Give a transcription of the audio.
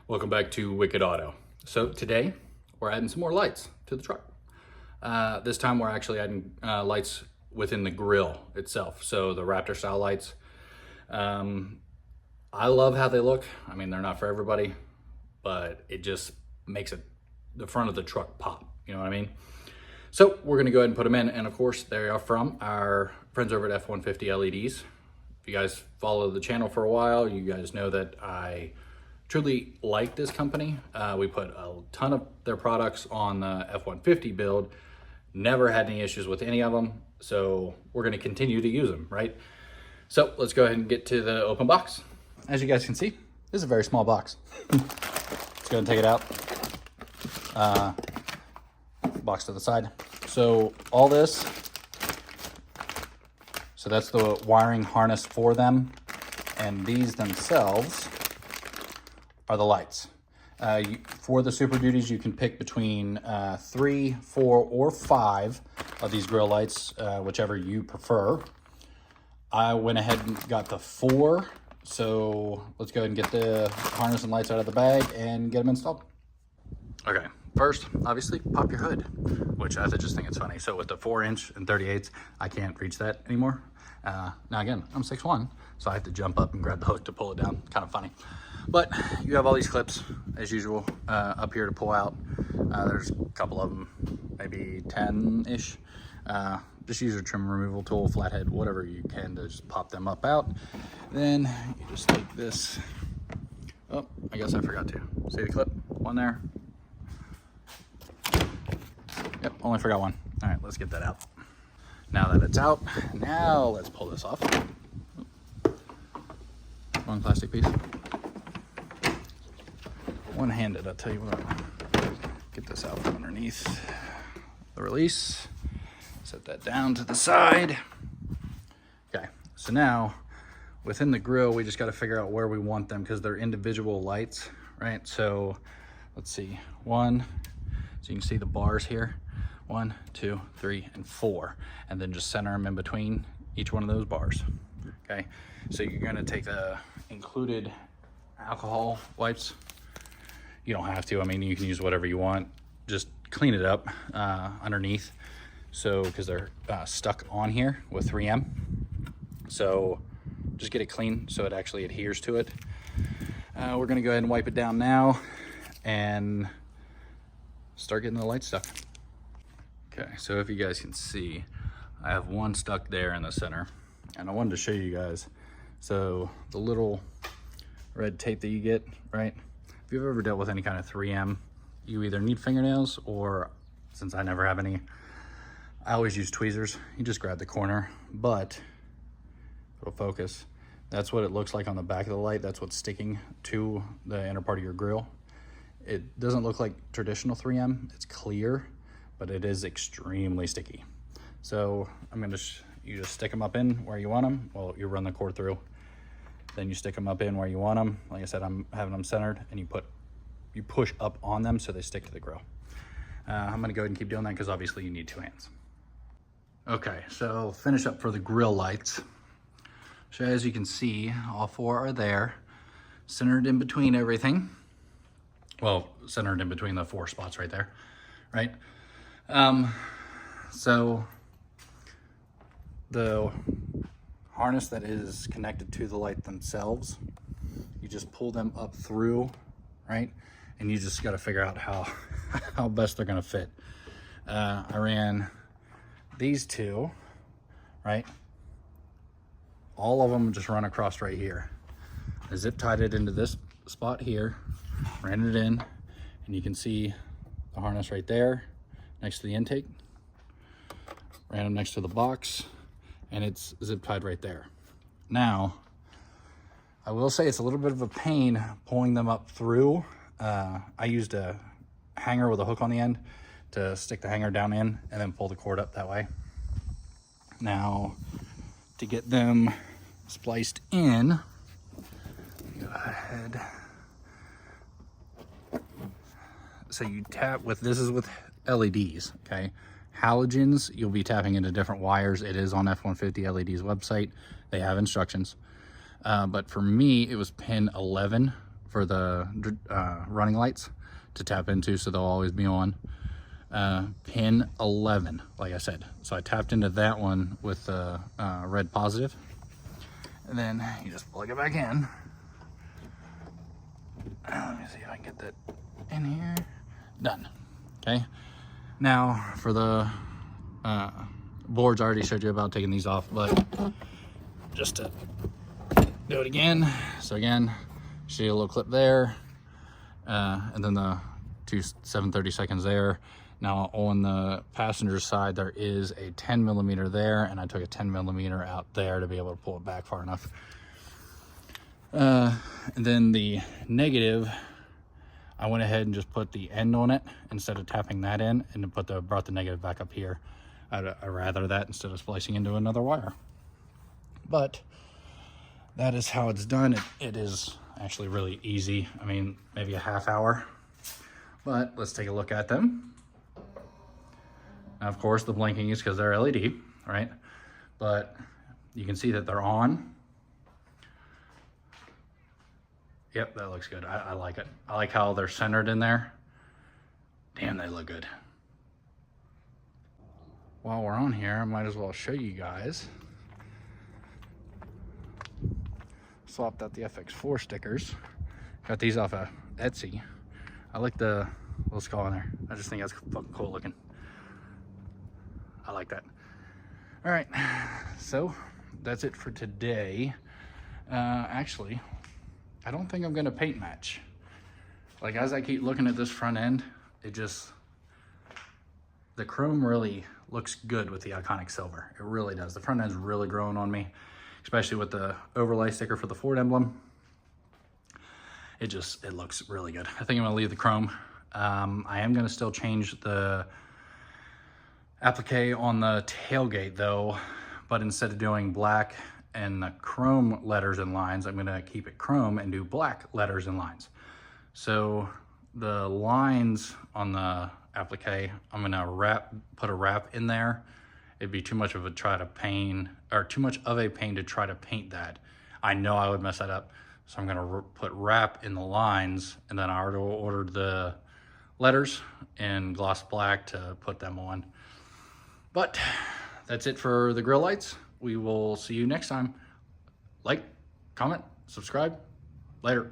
Welcome back to Wicked Auto. So today we're adding some more lights to the truck. This time we're actually adding lights within the grill itself. So the Raptor style lights. I love how they look. I mean, they're not for everybody, but it just makes the front of the truck pop. You know what I mean? So we're gonna go ahead and put them in. And of course, they are from our friends over at F150 LEDs. If you guys follow the channel for a while, you guys know that I truly like this company. We put a ton of their products on the F150 build, never had any issues with any of them. So we're gonna continue to use them, right? So let's go ahead and get to the open box. As you guys can see, this is a very small box. Let's go ahead and take it out. Box to the side. So all this, so that's the wiring harness for them. And these themselves are the lights. For the Superduties, you can pick between 3, 4, or 5 of these grill lights, whichever you prefer. I went ahead and got the 4, so let's go ahead and get the harness and lights out of the bag and get them installed. Okay, first, obviously, pop your hood, which I just think it's funny. So with the 4-inch and 38s, I can't reach that anymore. Now again, I'm 6'1", so I have to jump up and grab the hook to pull it down. Kind of funny. But you have all these clips, as usual, up here to pull out. There's a couple of them, maybe 10-ish. Just use your trim removal tool, flathead, whatever you can to just pop them up out. Then you just take this. Oh, I guess I forgot to. See the clip? One there. Yep, only forgot one. All right, let's get that out. Now that it's out, now let's pull this off. One plastic piece. One-handed, I'll tell you what. Get this out from underneath the release. Set that down to the side. Okay, so now within the grill, we just got to figure out where we want them because they're individual lights, right? So let's see, 1, so you can see the bars here, 1, 2, 3, and 4, and then just center them in between each one of those bars. Okay, so you're gonna take the included alcohol wipes. You don't have to, I mean, you can use whatever you want. Just clean it up underneath. So, because they're stuck on here with 3M. So just get it clean so it actually adheres to it. We're gonna go ahead and wipe it down now and start getting the light stuck. Okay, so if you guys can see, I have one stuck there in the center and I wanted to show you guys. So the little red tape that you get, right? If you've ever dealt with any kind of 3M, you either need fingernails or, since I never have any, I always use tweezers. You just grab the corner, but it'll focus. That's what it looks like on the back of the light. That's what's sticking to the inner part of your grill. It doesn't look like traditional 3M. It's clear, but it is extremely sticky. So I'm gonna, you just stick them up in where you want them. Well, you run the cord through, then you stick them up in where you want them. Like I said, I'm having them centered, and you push up on them so they stick to the grill. I'm gonna go ahead and keep doing that because obviously you need 2 hands. Okay, so finish up for the grill lights. So as you can see, all 4 are there, centered in between everything. Well, centered in between the 4 spots right there, right? So the harness that is connected to the light themselves, you just pull them up through, right? And you just got to figure out how best they're going to fit. I ran these 2, right? All of them just run across right here. I zip tied it into this spot here, ran it in, and you can see the harness right there next to the intake. Ran them next to the box, and it's zip tied right there. Now, I will say it's a little bit of a pain pulling them up through. I used a hanger with a hook on the end to stick the hanger down in and then pull the cord up that way. Now, to get them spliced in, go ahead. So you tap with, this is with LEDs, okay? Halogens, you'll be tapping into different wires. It is on F150 LED's website. They have instructions. But for me, it was pin 11 for the running lights to tap into, so they'll always be on. Pin 11, like I said. So I tapped into that one with the red positive, and then you just plug it back in. Let me see if I can get that in here. Done. Okay. Now for the boards, I already showed you about taking these off, but just to do it again. So again, see a little clip there, and then the two 7/30 seconds there. Now on the passenger side, there is a 10 millimeter there, and I took a 10 millimeter out there to be able to pull it back far enough. And then the negative, I went ahead and just put the end on it instead of tapping that in, and then brought the negative back up here. I'd rather that instead of splicing into another wire. But that is how it's done. It is actually really easy. I mean, maybe a half hour, but let's take a look at them. Now, of course, the blinking is because they're LED, right? But you can see that they're on. Yep, that looks good. I like it. I like how they're centered in there. Damn, they look good. While we're on here, I might as well show you guys. Swapped out the FX4 stickers. Got these off of Etsy. I like the little skull on there. I just think that's fucking cool looking. I like that. All right, so that's it for today. Actually, I don't think I'm gonna paint match. Like, as I keep looking at this front end, the chrome really looks good with the iconic silver. It really does. The front end's really growing on me, especially with the overlay sticker for the Ford emblem. It looks really good. I think I'm gonna leave the chrome. I am gonna still change the applique on the tailgate though, but instead of doing black and the chrome letters and lines, I'm gonna keep it chrome and do black letters and lines. So the lines on the applique, I'm gonna put a wrap in there. It'd be too much of a pain to try to paint that. I know I would mess that up. So I'm gonna put wrap in the lines, and then I already ordered the letters in gloss black to put them on. But that's it for the grill lights. We will see you next time. Like, comment, subscribe. Later.